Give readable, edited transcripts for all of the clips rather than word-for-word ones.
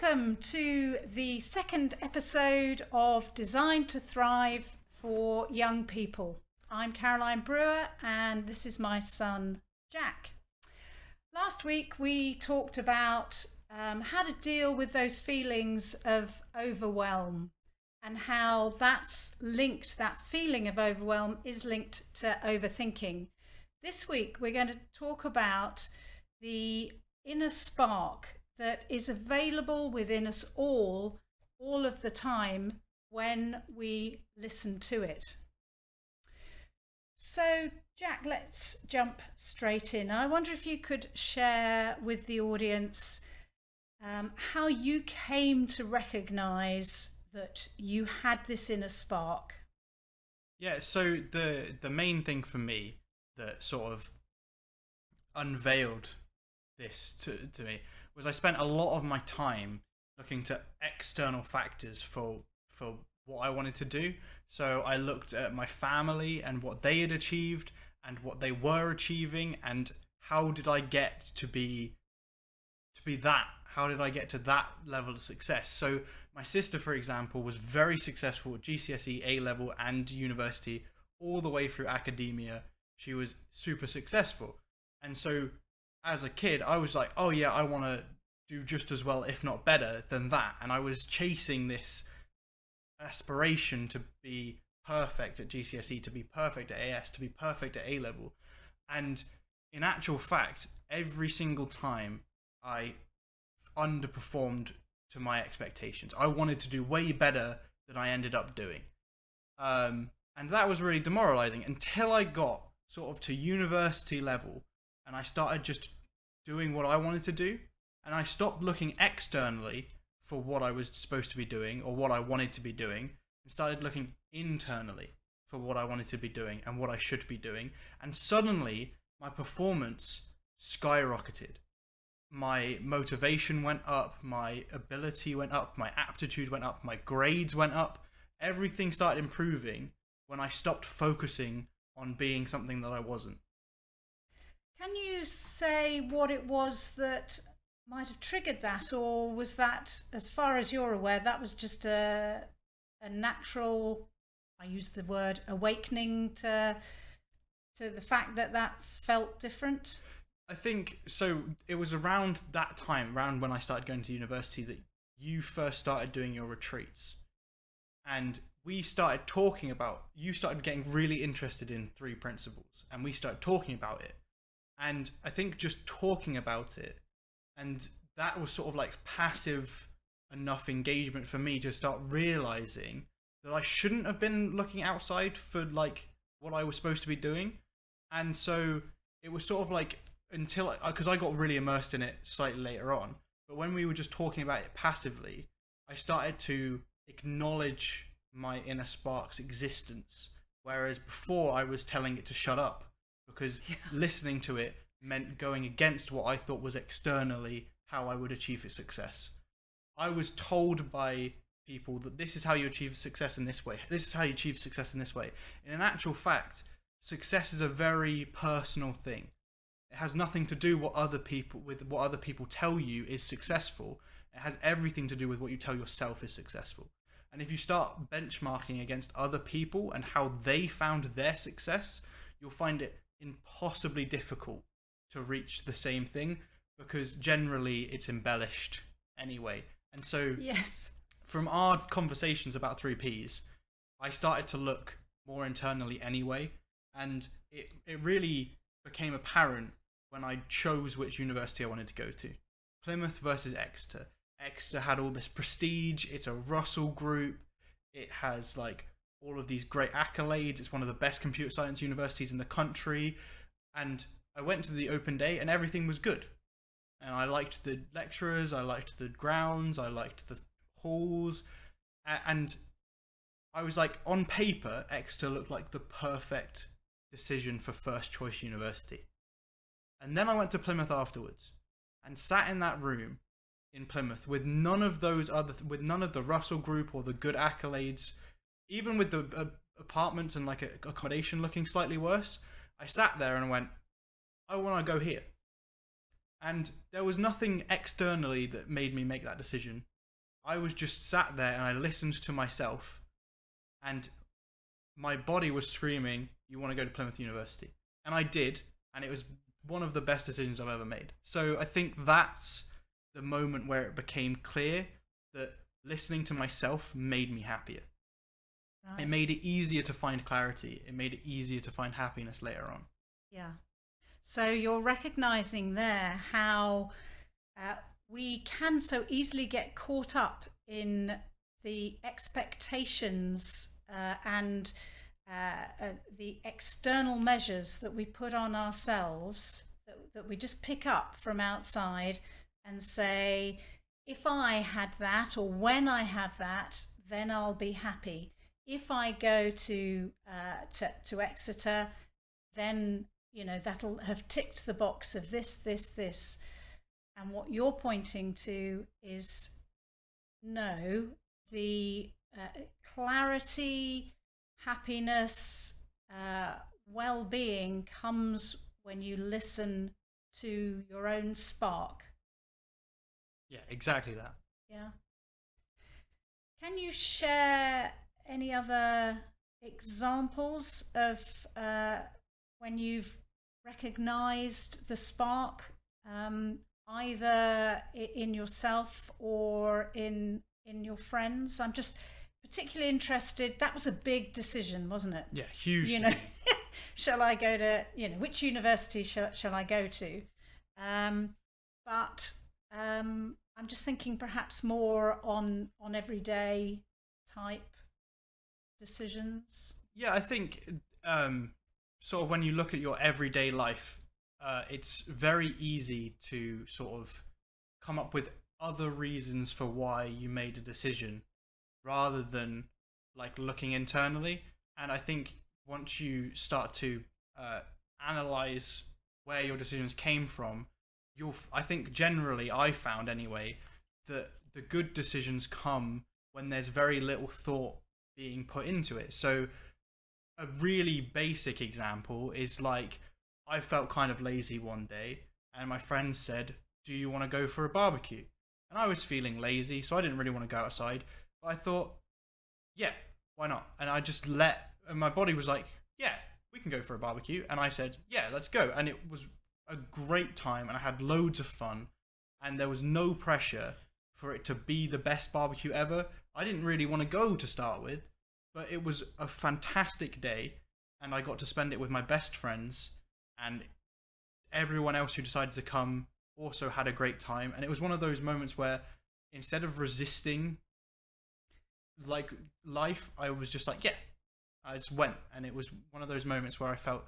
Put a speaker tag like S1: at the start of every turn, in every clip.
S1: Welcome to the second episode of Design to Thrive for Young People. I'm Caroline Brewer and this is my son Jack. Last week we talked about how to deal with those feelings of overwhelm and how that's linked, that feeling of overwhelm is linked to overthinking. This week we're going to talk about the inner spark that is available within us all of the time when we listen to it. So, Jack, let's jump straight in. I wonder if you could share with the audience how you came to recognise that you had this inner spark.
S2: Yeah, so the main thing for me that sort of unveiled this to me was I spent a lot of my time looking to external factors for what I wanted to do. So I looked at my family and what they had achieved and what they were achieving and how did I get to be that? How did I get to that level of success? So my sister, for example, was very successful at GCSE, A-level and university all the way through academia. She was super successful. And so as a kid, I was like, oh yeah, I want to do just as well, if not better than that. And I was chasing this aspiration to be perfect at GCSE, to be perfect at AS, to be perfect at A-level. And in actual fact, every single time I underperformed to my expectations. I wanted to do way better than I ended up doing. And that was really demoralizing until I got sort of to university level and I started just doing what I wanted to do. And I stopped looking externally for what I was supposed to be doing or what I wanted to be doing and started looking internally for what I wanted to be doing and what I should be doing. And suddenly my performance skyrocketed. My motivation went up, my ability went up, my aptitude went up, my grades went up. Everything started improving when I stopped focusing on being something that I wasn't.
S1: Can you say what it was that might have triggered that, or was that, as far as you're aware, that was just a natural, I use the word awakening to the fact that felt different?
S2: I think so. It was around that time, around when I started going to university, that you first started doing your retreats. And we started talking about, you started getting really interested in 3 principles, and we started talking about it. And I think just talking about it, and that was sort of like passive enough engagement for me to start realizing that I shouldn't have been looking outside for like what I was supposed to be doing. And so it was sort of like, because I got really immersed in it slightly later on, but when we were just talking about it passively, I started to acknowledge my inner spark's existence, whereas before I was telling it to shut up because listening to it meant going against what I thought was externally how I would achieve success. I was told by people that this is how you achieve success in this way. This is how you achieve success in this way. In actual fact, success is a very personal thing. It has nothing to do with what other people tell you is successful. It has everything to do with what you tell yourself is successful. And if you start benchmarking against other people and how they found their success, you'll find it impossibly difficult to reach the same thing because generally it's embellished anyway. And so
S1: yes,
S2: from our conversations about 3Ps, I started to look more internally anyway. And it really became apparent when I chose which university I wanted to go to. Plymouth versus Exeter. Exeter had all this prestige. It's a Russell group. It has like all of these great accolades. It's one of the best computer science universities in the country. And I went to the open day and everything was good. And I liked the lecturers, I liked the grounds, I liked the halls. And I was like, on paper, Exeter looked like the perfect decision for first choice university. And then I went to Plymouth afterwards and sat in that room in Plymouth with none of the Russell group or the good accolades, even with the apartments and like accommodation looking slightly worse. I sat there and went, I want to go here. And there was nothing externally that made me make that decision. I was just sat there and I listened to myself, and my body was screaming, "You want to go to Plymouth University?" And I did, and it was one of the best decisions I've ever made. So I think that's the moment where it became clear that listening to myself made me happier.
S1: Right.
S2: It made it easier to find clarity. It made it easier to find happiness later on.
S1: Yeah. So you're recognizing there how we can so easily get caught up in the expectations and the external measures that we put on ourselves, that we just pick up from outside and say, if I had that, or when I have that, then I'll be happy. If I go to Exeter, then that'll have ticked the box of this. And what you're pointing to is no, the clarity, happiness, well-being comes when you listen to your own spark.
S2: Yeah, exactly that.
S1: Yeah. Can you share any other examples of when you've recognized the spark, either in yourself or in your friends? I'm just particularly interested. That was a big decision, wasn't it?
S2: Yeah, huge.
S1: Shall I go to, which university shall I go to? But I'm just thinking perhaps more on everyday type decisions.
S2: Yeah, I think sort of when you look at your everyday life, it's very easy to sort of come up with other reasons for why you made a decision rather than like looking internally. And I think once you start to analyze where your decisions came from, I think generally, I found anyway, that the good decisions come when there's very little thought being put into it. So a really basic example is like, I felt kind of lazy one day and my friend said, "Do you want to go for a barbecue?" And I was feeling lazy, so I didn't really want to go outside, but I thought, yeah, why not? And I just and my body was like, yeah, we can go for a barbecue. And I said, yeah, let's go. And it was a great time and I had loads of fun and there was no pressure for it to be the best barbecue ever. I didn't really want to go to start with, but it was a fantastic day and I got to spend it with my best friends, and everyone else who decided to come also had a great time. And it was one of those moments where instead of resisting like life, I was just like, yeah, I just went. And it was one of those moments where I felt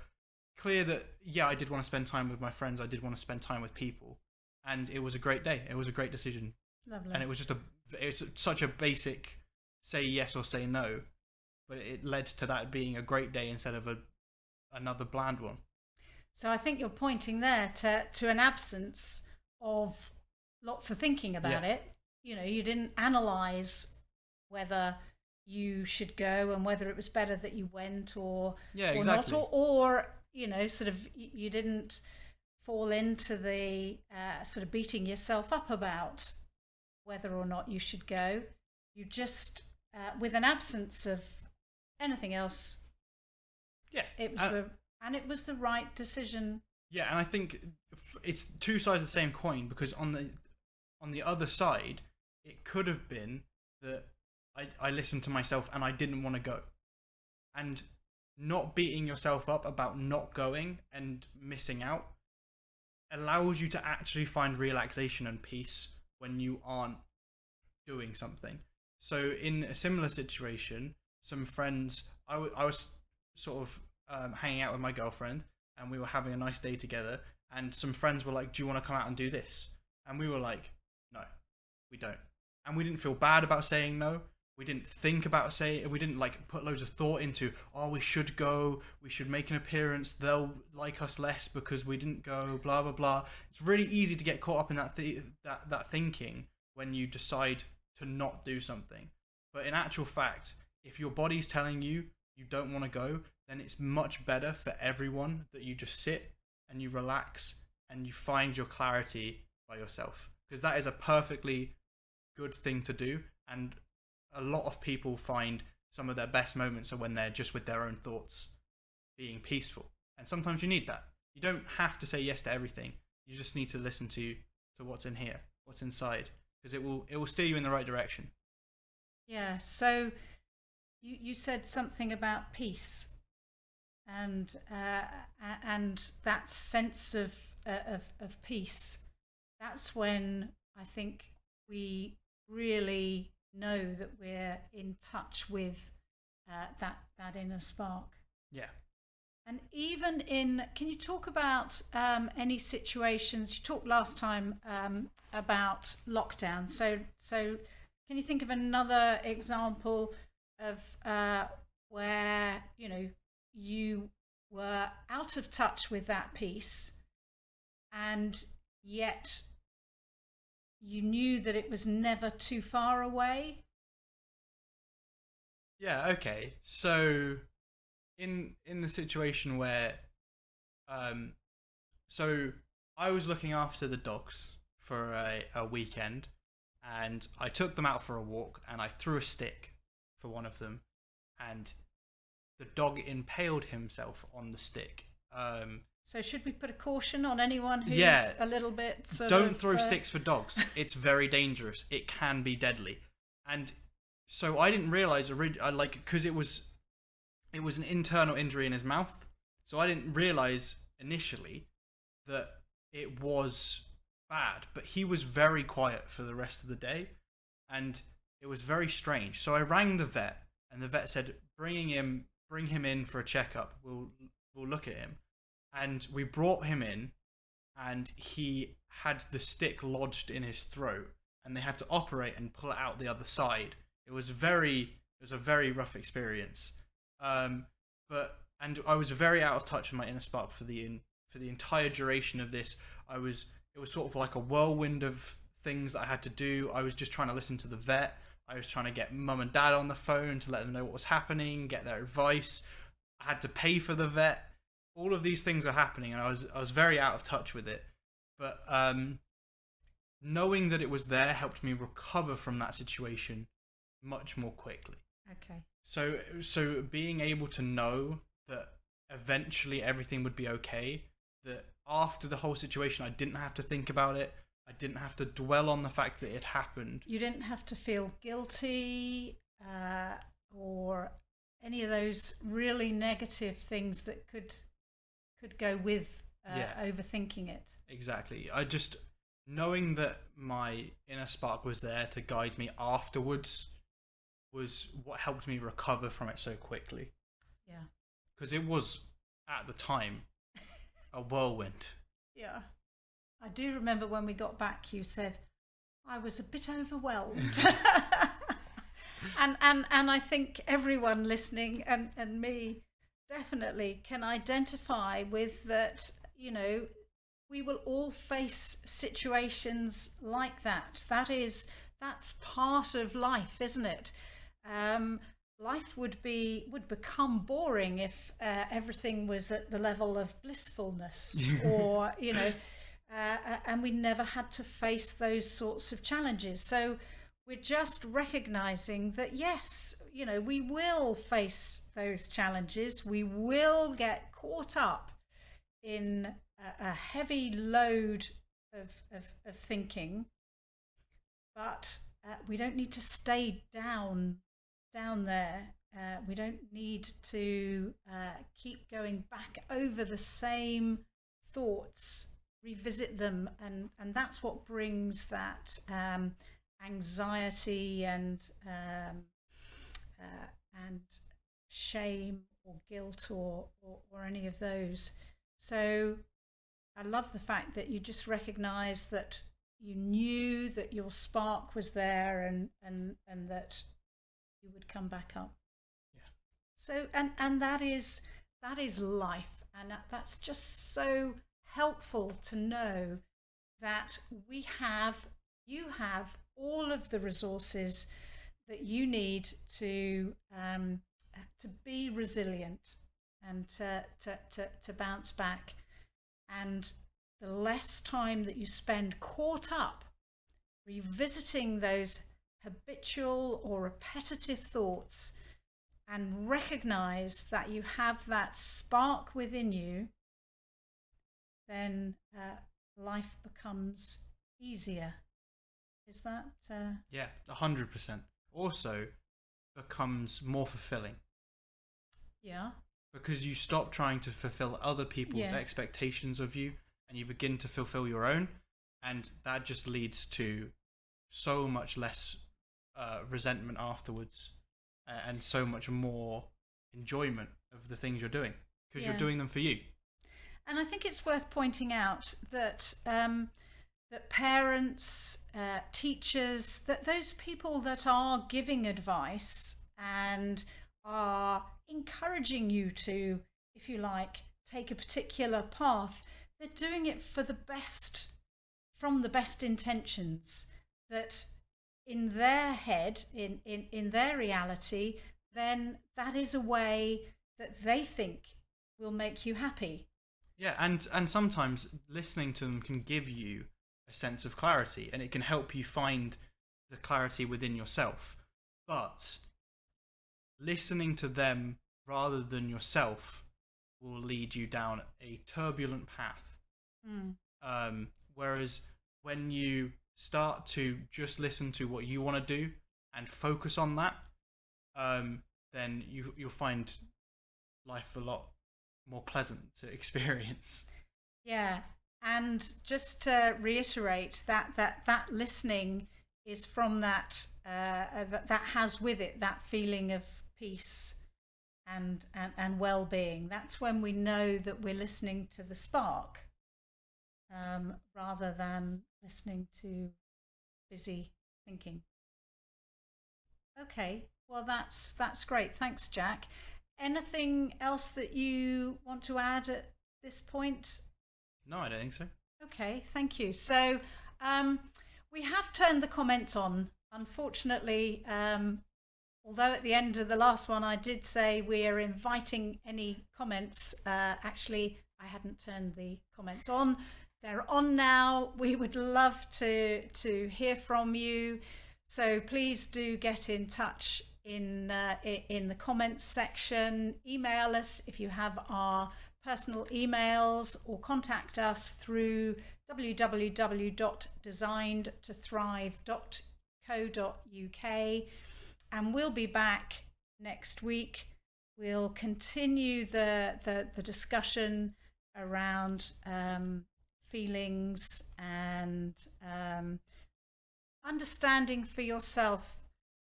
S2: clear that, yeah, I did want to spend time with my friends. I did want to spend time with people. And it was a great day. It was a great decision.
S1: Lovely.
S2: And it was such a basic say yes or say no, but it led to that being a great day instead of another bland one.
S1: So I think you're pointing there to an absence of lots of thinking about it. You didn't analyze whether you should go and whether it was better that you went or
S2: exactly.
S1: not, or sort of you didn't fall into the sort of beating yourself up about whether or not you should go. You just with an absence of anything else.
S2: Yeah,
S1: it was the right decision. Yeah,
S2: and I think it's two sides of the same coin, because on the other side, it could have been that I listened to myself and I didn't want to go. And not beating yourself up about not going and missing out allows you to actually find relaxation and peace when you aren't doing something. So in a similar situation, some friends, I was sort of hanging out with my girlfriend and we were having a nice day together, and some friends were like, "Do you want to come out and do this?" And we were like, "No, we don't." And we didn't feel bad about saying no. We didn't think about saying, we didn't like put loads of thought into, oh, we should go, we should make an appearance, they'll like us less because we didn't go, blah, blah, blah. It's really easy to get caught up in that thinking when you decide to not do something. But in actual fact, if your body's telling you you don't want to go, then it's much better for everyone that you just sit and you relax and you find your clarity by yourself, because that is a perfectly good thing to do. And a lot of people find some of their best moments are when they're just with their own thoughts, being peaceful. And sometimes you need that. You don't have to say yes to everything. You just need to listen to what's in here, what's inside, because it will steer you in the right direction.
S1: Yeah. So you said something about peace, and that sense of peace. That's when I think we really know that we're in touch with that inner spark.
S2: Yeah.
S1: And even can you talk about any situations? You talked last time about lockdown. So can you think of another example of where you were out of touch with that piece, and yet you knew that it was never too far away?
S2: Yeah, okay. So in the situation where so I was looking after the dogs for a weekend, and I took them out for a walk, and I threw a stick for one of them, and the dog impaled himself on the stick.
S1: So should we put a caution on anyone who's a little bit
S2: don't throw sticks for dogs. It's very dangerous. It can be deadly. And so I didn't realize because it was an internal injury in his mouth. So I didn't realize initially that it was bad, but he was very quiet for the rest of the day, and it was very strange. So I rang the vet, and the vet said, bring him in for a checkup. We'll look at him. And we brought him in, and he had the stick lodged in his throat, and they had to operate and pull it out the other side. It was a very rough experience. And I was very out of touch with my inner spark for the entire duration of this. It was sort of like a whirlwind of things that I had to do. I was just trying to listen to the vet. I was trying to get mum and dad on the phone to let them know what was happening, get their advice. I had to pay for the vet. All of these things are happening, and I was very out of touch with it. But knowing that it was there helped me recover from that situation much more quickly.
S1: Okay.
S2: So being able to know that eventually everything would be okay, that after the whole situation I didn't have to think about it, I didn't have to dwell on the fact that it happened.
S1: You didn't have to feel guilty or any of those really negative things that could go with overthinking it.
S2: Exactly. I just, knowing that my inner spark was there to guide me afterwards was what helped me recover from it so quickly.
S1: Yeah.
S2: Because it was, at the time, a whirlwind.
S1: Yeah. I do remember when we got back, you said, I was a bit overwhelmed. and I think everyone listening and me definitely can identify with that. We will all face situations like that. That's part of life, isn't it? Life would become boring if everything was at the level of blissfulness, or and we never had to face those sorts of challenges. So we're just recognizing that, yes, we will face those challenges. We will get caught up in a heavy load of thinking, but we don't need to stay down there. We don't need to keep going back over the same thoughts, revisit them, and that's what brings that anxiety and shame or guilt or any of those. So I love the fact that you just recognise that you knew that your spark was there and that you would come back up.
S2: Yeah.
S1: So and that is life, and that's just so helpful to know that you have all of the resources that you need to be resilient and to bounce back. And the less time that you spend caught up revisiting those habitual or repetitive thoughts, and recognize that you have that spark within you, then life becomes easier. Is that?
S2: Yeah, 100%. Also becomes more fulfilling.
S1: Yeah.
S2: Because you stop trying to fulfill other people's expectations of you and you begin to fulfill your own. And that just leads to so much less resentment afterwards and so much more enjoyment of the things you're doing because you're doing them for you.
S1: And I think it's worth pointing out that that parents, teachers, that those people that are giving advice and are encouraging you to, if you like, take a particular path, they're doing it for the best, from the best intentions, that in their head, in their reality, then that is a way that they think will make you happy.
S2: Yeah, and sometimes listening to them can give you a sense of clarity and it can help you find the clarity within yourself. But listening to them rather than yourself will lead you down a turbulent path. Whereas when you start to just listen to what you want to do and focus on that, then you'll find life a lot more pleasant to experience.
S1: Yeah, and just to reiterate that listening is from that that has with it that feeling of peace and well-being. That's when we know that we're listening to the spark, rather than listening to busy thinking. Okay, well that's great. Thanks, Jack. Anything else that you want to add at this point?
S2: No, I don't think so.
S1: Okay, thank you. So we have turned the comments on. Unfortunately, although at the end of the last one I did say we are inviting any comments, actually I hadn't turned the comments on. They're on now. We would love to hear from you. So please do get in touch in the comments section. Email us if you have our personal emails, or contact us through www.designedtothrive.co.uk, and we'll be back next week. We'll continue the discussion around feelings and understanding for yourself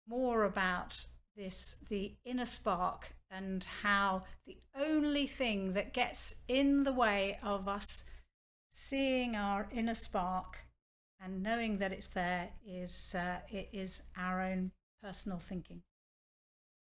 S1: more about the inner spark, and how the only thing that gets in the way of us seeing our inner spark and knowing that it's there is it is our own personal thinking.